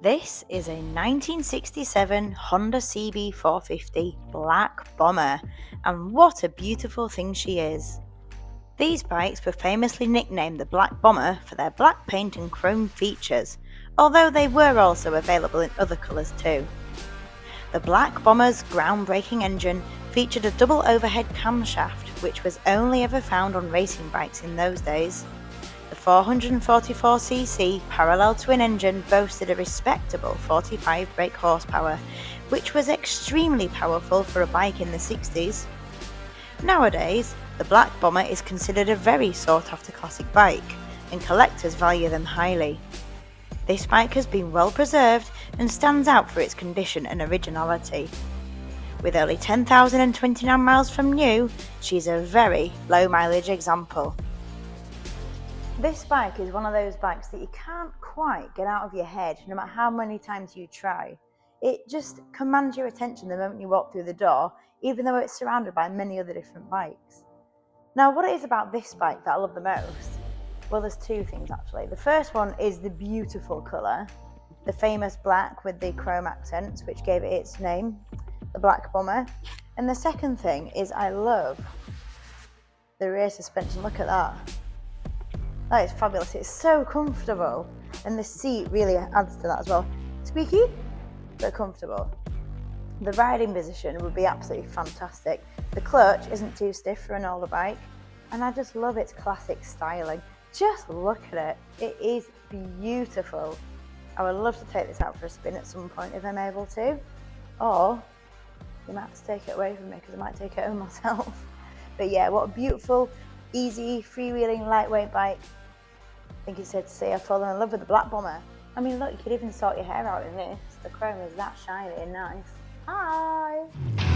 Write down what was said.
This is a 1967 Honda CB450 Black Bomber, and what a beautiful thing she is. These bikes were famously nicknamed the Black Bomber for their black paint and chrome features, although they were also available in other colours too. The Black Bomber's groundbreaking engine featured a double overhead camshaft, which was only ever found on racing bikes in those days. The 444cc parallel twin engine boasted a respectable 45 brake horsepower, which was extremely powerful for a bike in the 60s. Nowadays, the Black Bomber is considered a very sought-after classic bike, and collectors value them highly. This bike has been well preserved and stands out for its condition and originality. With only 10,029 miles from new, she's a very low mileage example. This bike is one of those bikes that you can't quite get out of your head no matter how many times you try. It just commands your attention the moment you walk through the door, even though it's surrounded by many other different bikes. Now, what it is about this bike that I love the most? Well, there's two things actually. The first one is the beautiful colour, the famous black with the chrome accents, which gave it its name, the Black Bomber. And the second thing is I love the rear suspension. Look at that. That is fabulous. It's so comfortable, and the seat really adds to that as well. Squeaky, but comfortable. The riding position would be absolutely fantastic. The clutch isn't too stiff for an older bike, and I just love its classic styling. Just look at it. It is beautiful. I would love to take this out for a spin at some point if I'm able to, or you might have to take it away from me because I might take it home myself. But yeah, what a beautiful, easy, freewheeling, lightweight bike. I think it's safe to say I've fallen in love with the Black Bomber. I mean, look, you could even sort your hair out in this. The chrome is that shiny and nice. Hi!